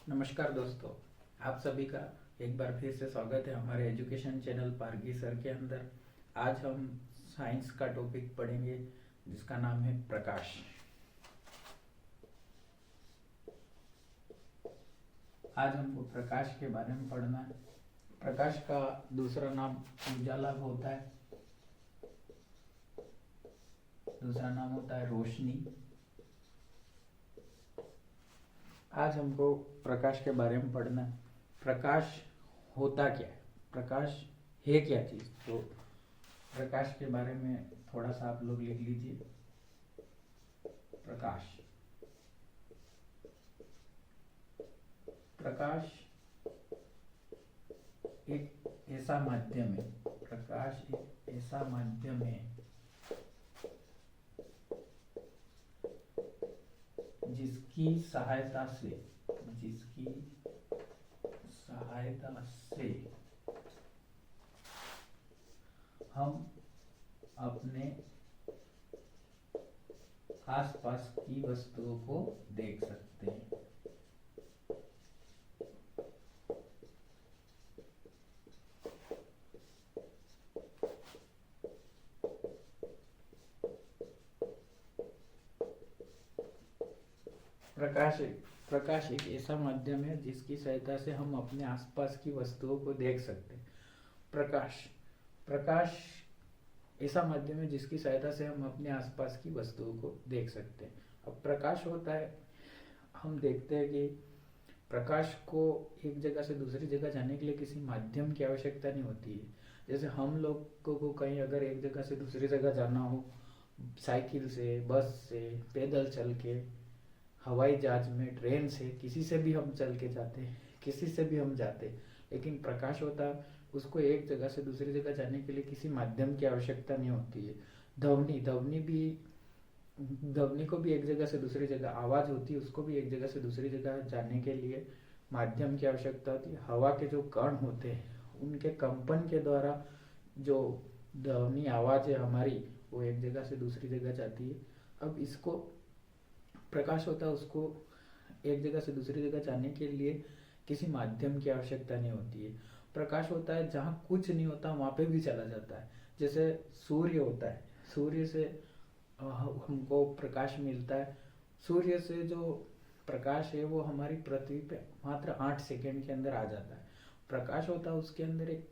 नमस्कार दोस्तों, आप सभी का एक बार फिर से स्वागत है हमारे एजुकेशन चैनल पारगी सर के अंदर। आज हम साइंस का टॉपिक पढ़ेंगे जिसका नाम है प्रकाश। आज हमको प्रकाश के बारे में पढ़ना है। प्रकाश का दूसरा नाम उजाला होता है, दूसरा नाम होता है रोशनी। आज हमको प्रकाश के बारे में पढ़ना है। प्रकाश होता क्या है, प्रकाश है क्या चीज़। तो प्रकाश के बारे में थोड़ा सा आप लोग लिख लीजिए। प्रकाश प्रकाश एक ऐसा माध्यम है, प्रकाश एक ऐसा माध्यम है जिसकी सहायता से हम अपने आसपास की वस्तुओं को देख सकते हैं। प्रकाश एक ऐसा माध्यम है जिसकी सहायता से हम अपने आसपास की वस्तुओं को देख सकते हैं। प्रकाश ऐसा माध्यम है जिसकी सहायता से हम अपने आसपास की वस्तुओं को देख सकते हैं। अब प्रकाश होता है, हम देखते हैं कि प्रकाश को एक जगह से दूसरी जगह जाने के लिए किसी माध्यम की आवश्यकता नहीं होती है। जैसे हम लोगों को कहीं अगर एक जगह से दूसरी जगह जाना हो, साइकिल से, बस से, पैदल चल के, हवाई जहाज में, ट्रेन से, किसी से भी हम चल के जाते हैं, किसी से भी हम जाते हैं। लेकिन प्रकाश होता, उसको एक जगह से दूसरी जगह जाने के लिए किसी माध्यम की आवश्यकता नहीं होती है। ध्वनि को भी एक जगह से दूसरी जगह, आवाज होती है उसको भी एक जगह से दूसरी जगह जाने के लिए माध्यम की आवश्यकता होती है। हवा के जो कण होते हैं उनके कंपन के द्वारा जो ध्वनि आवाज है हमारी, वो एक जगह से दूसरी जगह जाती है। अब इसको प्रकाश होता है, उसको एक जगह से दूसरी जगह जाने के लिए किसी माध्यम की आवश्यकता नहीं होती है। प्रकाश होता है जहाँ कुछ नहीं होता वहाँ पे भी चला जाता है। जैसे सूर्य होता है, सूर्य से हमको प्रकाश मिलता है। सूर्य से जो प्रकाश है वो हमारी पृथ्वी पे मात्र 8 सेकंड के अंदर आ जाता है। प्रकाश होता है, उसके अंदर एक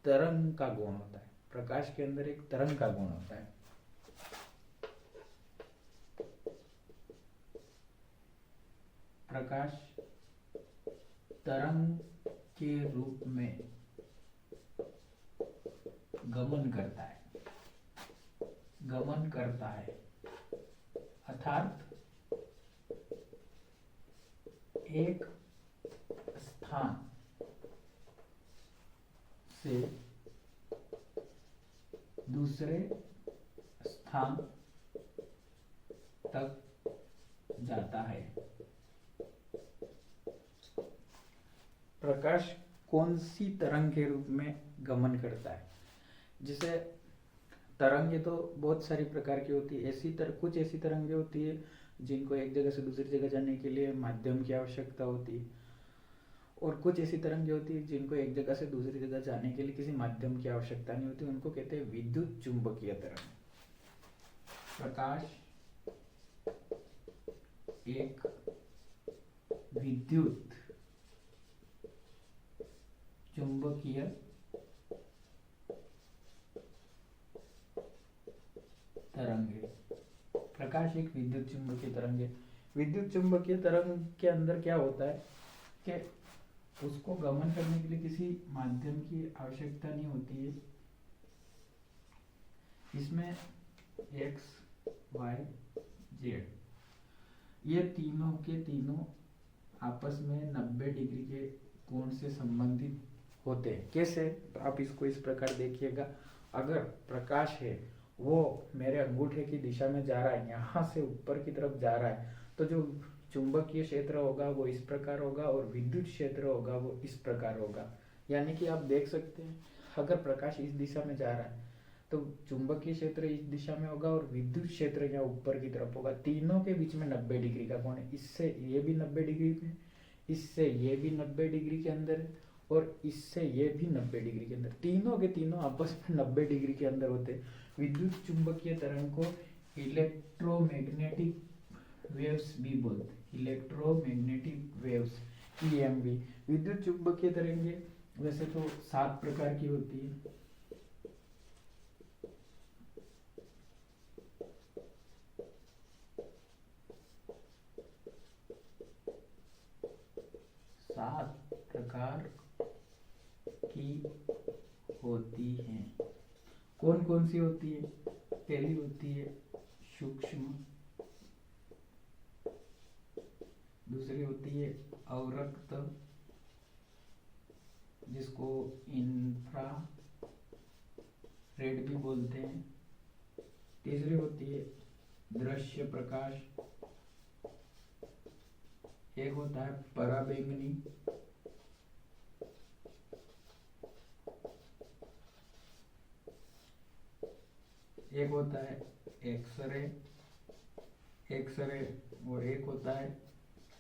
तरंग का गुण होता है। प्रकाश के अंदर एक तरंग का गुण होता है। प्रकाश तरंग के रूप में गमन करता है अर्थात एक स्थान से दूसरे स्थान तक जाता है। प्रकाश कौन सी तरंग के रूप में गमन करता है। जैसे तरंगे तो बहुत सारी प्रकार की होती है। कुछ ऐसी तरंगे होती है जिनको एक जगह से दूसरी जगह जाने के लिए माध्यम की आवश्यकता होती है, और कुछ ऐसी तरंगे होती है जिनको एक जगह से दूसरी जगह जाने के लिए किसी माध्यम की आवश्यकता नहीं होती। उनको कहते हैं विद्युत चुंबकीय तरंग। प्रकाश एक विद्युत चुंबकीय तरंग है। प्रकाश एक विद्युत चुंबकीय तरंग है। विद्युत चुंबकीय तरंग के अंदर क्या होता है कि उसको गमन करने के लिए किसी माध्यम की आवश्यकता नहीं होती है। इसमें x, y, z ये तीनों के तीनों आपस में 90 डिग्री के कोण से संबंधित होते हैं। कैसे? तो आप इसको इस प्रकार देखिएगा। अगर प्रकाश है वो मेरे अंगूठे की दिशा में जा रहा है, यहाँ से ऊपर की तरफ जा रहा है, तो जो चुंबकीय क्षेत्र होगा वो इस प्रकार होगा और विद्युत क्षेत्र होगा वो इस प्रकार होगा। यानी कि आप देख सकते हैं, अगर प्रकाश इस दिशा में जा रहा है तो चुंबकीय क्षेत्र इस दिशा में होगा और विद्युत क्षेत्र यहाँ ऊपर की तरफ होगा। तीनों के बीच में 90 डिग्री का कोण है। इससे ये भी 90 डिग्री में, इससे ये भी 90 डिग्री के अंदर है और इससे ये भी 90 डिग्री के अंदर, तीनों के तीनों आपस में 90 डिग्री के अंदर होते हैं। विद्युत चुंबकीय तरंग को इलेक्ट्रोमैग्नेटिक वेव्स भी बोलते हैं, इलेक्ट्रोमैग्नेटिक वेव्स, ईएमवी। विद्युत चुंबकीय तरंगे वैसे तो 7 प्रकार की होती है। सात प्रकार की होती हैं। कौन कौन सी होती है? पहली होती है सूक्ष्म, दूसरी होती है अवरक्त जिसको इंफ्रा रेड भी बोलते हैं, तीसरी होती है दृश्य प्रकाश, एक होता है पराबैंगनी, एक होता है एक्सरे, और एक होता है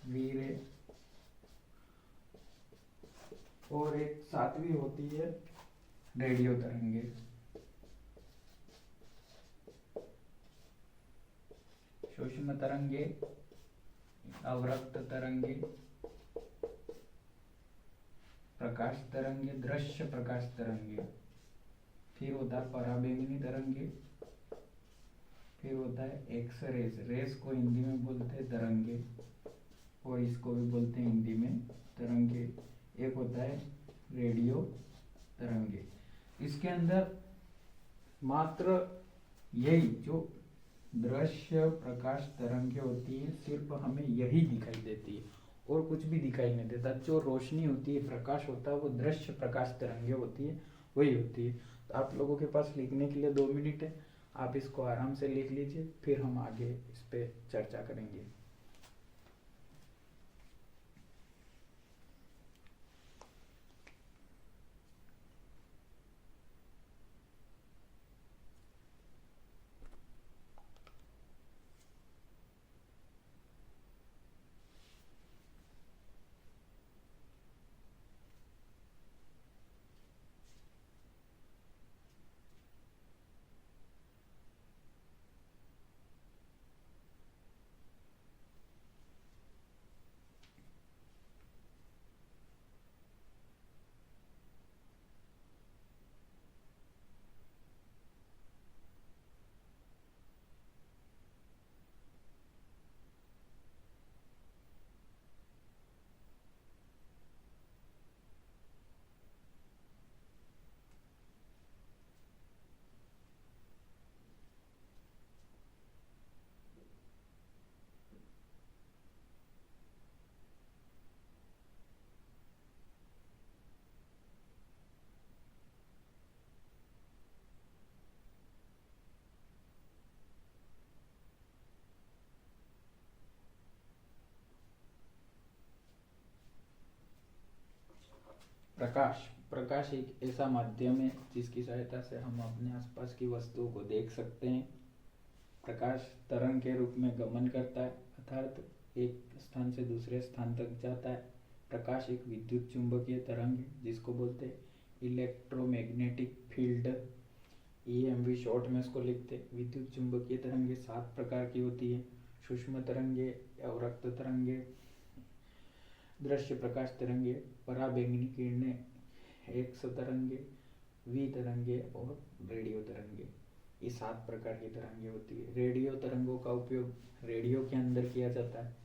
वी रे, और एक सातवीं होती है रेडियो तरंगे। सूक्ष्म तरंगे, अवरक्त तरंगे, प्रकाश तरंगे, दृश्य प्रकाश तरंगे, फिर होता है पराबैंगनी तरंगे, फिर होता है एक्स रेज, रेज को हिंदी में बोलते हैं तरंगे और इसको भी बोलते हैं हिंदी में तरंगे, एक होता है रेडियो तरंगे। इसके अंदर मात्र यही जो दृश्य प्रकाश तरंगे होती है सिर्फ हमें यही दिखाई देती है और कुछ भी दिखाई नहीं देता। जो रोशनी होती है, प्रकाश होता है, वो दृश्य प्रकाश तरंगे होती है, वही होती है। तो आप लोगों के पास लिखने के लिए 2 मिनट है, आप इसको आराम से लिख लीजिए, फिर हम आगे इस पे चर्चा करेंगे। प्रकाश, प्रकाश एक ऐसा माध्यम है जिसकी सहायता से हम अपने आसपास की वस्तुओं को देख सकते हैं। प्रकाश तरंग के रूप में गमन करता है, अर्थात एक स्थान से दूसरे स्थान तक जाता है। प्रकाश एक विद्युत चुंबकीय तरंग है जिसको बोलते हैं इलेक्ट्रोमैग्नेटिक फील्ड, ईएमवी शॉर्ट में इसको लिखते हैं। विद्युत चुंबकीय तरंगे 7 प्रकार की होती है। सूक्ष्म तरंगे, अवरक्त तरंगे, दृश्य प्रकाश तरंगे, पराबैंगनी किरणें, एक्स तरंगे, वी तरंगे और रेडियो तरंगे। ये 7 प्रकार की तरंगे होती है। रेडियो तरंगों का उपयोग रेडियो के अंदर किया जाता है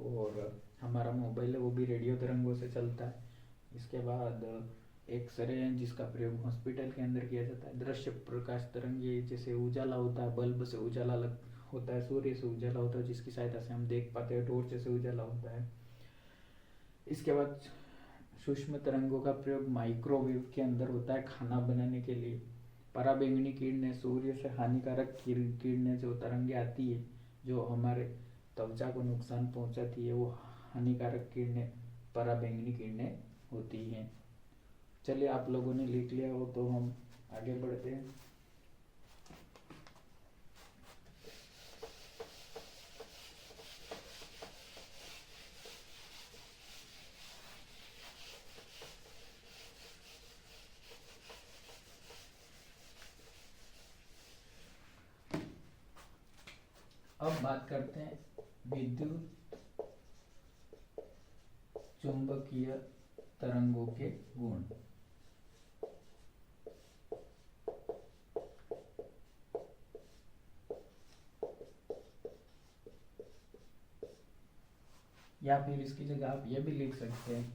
और हमारा मोबाइल है वो भी रेडियो तरंगों से चलता है। इसके बाद एक्सरे है जिसका प्रयोग हॉस्पिटल के अंदर किया जाता है। दृश्य प्रकाश तरंगे जैसे उजाला होता है, बल्ब से उजाला होता है, सूर्य से उजाला होता है जिसकी सहायता से हम देख पाते हैं, टॉर्च से उजाला होता है। इसके बाद सूक्ष्म तरंगों का प्रयोग माइक्रोवेव के अंदर होता है खाना बनाने के लिए। पराबैंगनी किरणें, सूर्य से हानिकारक किरणें जो तरंगे आती है जो हमारे त्वचा को नुकसान पहुंचाती है, वो हानिकारक किरणें पराबैंगनी किरणें होती हैं। चलिए आप लोगों ने लिख लिया हो तो हम आगे बढ़ते हैं। अब बात करते हैं विद्युत चुंबकीय तरंगों के गुण। या फिर इसकी जगह आप ये भी लिख सकते हैं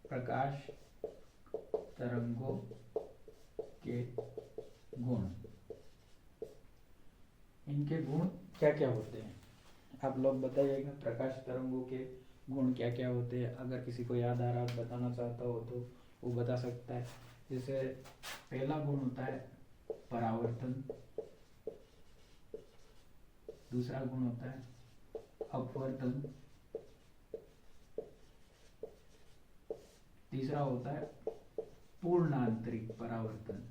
प्रकाश तरंगों के गुण। इनके गुण क्या क्या होते हैं आप लोग बताइएगा। प्रकाश तरंगों के गुण क्या क्या होते हैं, अगर किसी को याद आ रहा है बताना चाहता हो तो वो बता सकता है। जैसे पहला गुण होता है परावर्तन, दूसरा गुण होता है अपवर्तन, तीसरा होता है पूर्ण आंतरिक परावर्तन,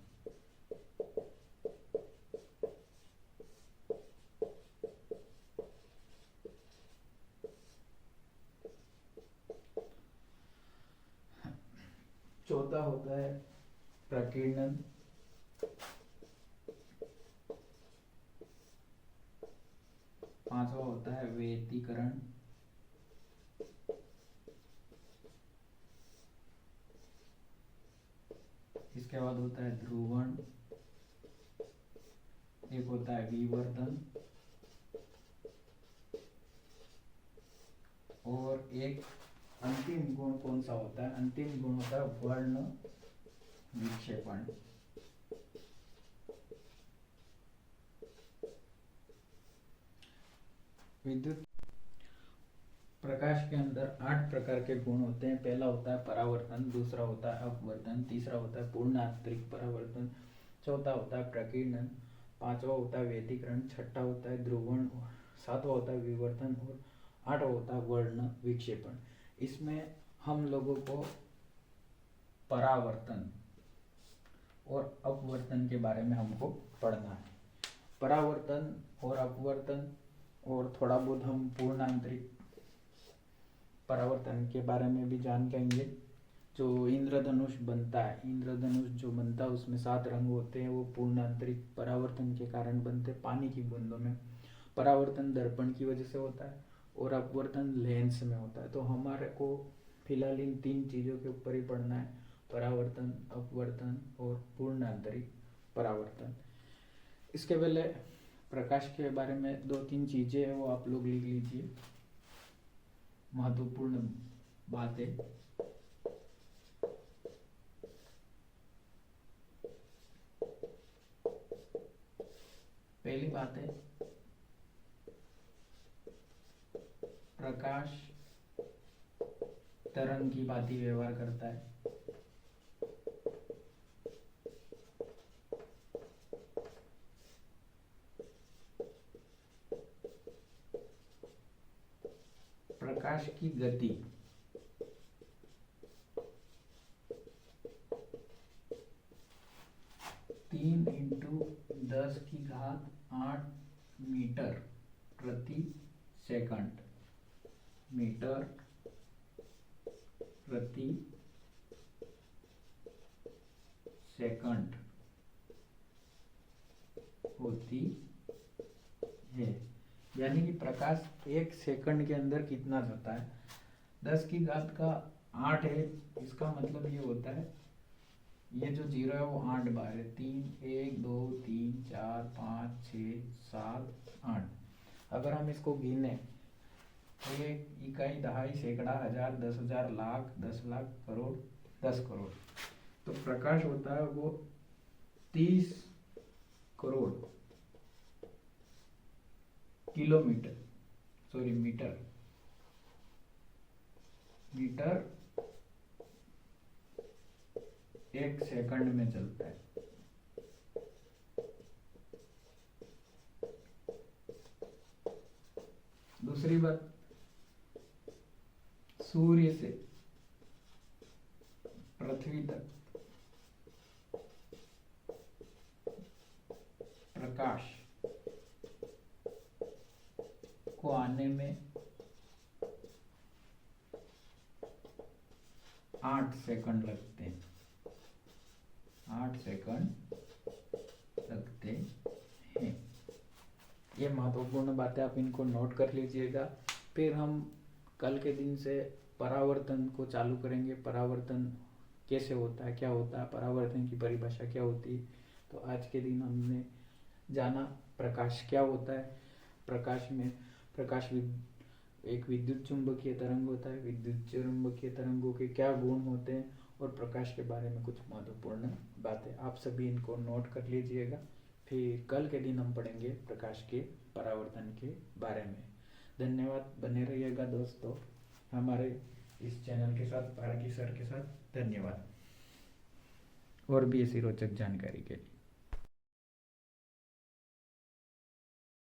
चौथा होता है प्रकीर्णन, पांचवा होता है व्यतिकरण, इसके बाद होता है ध्रुवण, एक होता है विवर्तन और एक अंतिम गुण कौन सा होता है, अंतिम गुण होता है वर्ण विक्षेपण। विद्युत प्रकाश के अंदर 8 प्रकार के गुण होते हैं। पहला होता है परावर्तन, दूसरा होता है अपवर्तन, तीसरा होता है पूर्ण आंतरिक परावर्तन, चौथा होता है प्रकीर्णन, पांचवा होता है व्यतिकरण, छठा होता है ध्रुवण, सातवां होता है विवर्तन और आठवां होता है वर्ण विक्षेपण। इसमें हम लोगों को परावर्तन और अपवर्तन के बारे में हमको पढ़ना है। परावर्तन और अपवर्तन और थोड़ा बहुत हम पूर्ण आंतरिक परावर्तन के बारे में भी जान पाएंगे। जो इंद्रधनुष बनता है, इंद्रधनुष जो बनता है उसमें 7 रंग होते हैं, वो पूर्ण आंतरिक परावर्तन के कारण बनते हैं। पानी की बूंदों में परावर्तन दर्पण की वजह से होता है और अपवर्तन लेंस में होता है। तो हमारे को फिलहाल इन 3 चीज़ों के ऊपर ही पढ़ना है, परावर्तन, अपवर्तन और पूर्ण आंतरिक परावर्तन। इसके पहले प्रकाश के बारे में 2-3 चीज़ें हैं, वो आप लोग लिख लीजिए, महत्वपूर्ण बातें। पहली बात है प्रकाश तरंग की भांति व्यवहार करता है। प्रकाश की गति 3 × 10⁸ मीटर प्रति सेकंड, मीटर प्रति सेकंड होती है। यानी कि प्रकाश 1 सेकंड के अंदर कितना जाता है, 10⁸ है। इसका मतलब ये होता है, ये जो 0 है वो 8 बार है, 3 1 2 3 4 5 6 7 8। अगर हम इसको गिने 1 इकाई, दहाई, सैकड़ा, हजार, 10,000, लाख, 10 लाख, करोड़, 10 करोड़, तो प्रकाश होता है वो 30 crore kilometre, sorry metre 1 second में चलता है। दूसरी बात, सूर्य से पृथ्वी तक प्रकाश को आने में 8 सेकंड लगते हैं, 8 सेकंड लगते जाते हैं। ये महत्वपूर्ण बातें आप इनको नोट कर लीजिएगा। फिर हम कल के दिन से परावर्तन को चालू करेंगे। परावर्तन कैसे होता है, क्या होता है, परावर्तन की परिभाषा क्या होती है। तो आज के दिन हमने जाना प्रकाश क्या होता है। प्रकाश एक विद्युत चुंबकीय तरंग होता है। विद्युत चुंबकीय तरंगों के क्या गुण होते हैं और प्रकाश के बारे में कुछ महत्वपूर्ण बातें, आप सभी इनको नोट कर लीजिएगा। फिर कल के दिन हम पढ़ेंगे प्रकाश के परावर्तन के बारे में। धन्यवाद, बने रहिएगा दोस्तों हमारे इस चैनल के साथ, पारकी सर के साथ। धन्यवाद और भी ऐसी रोचक जानकारी के लिए।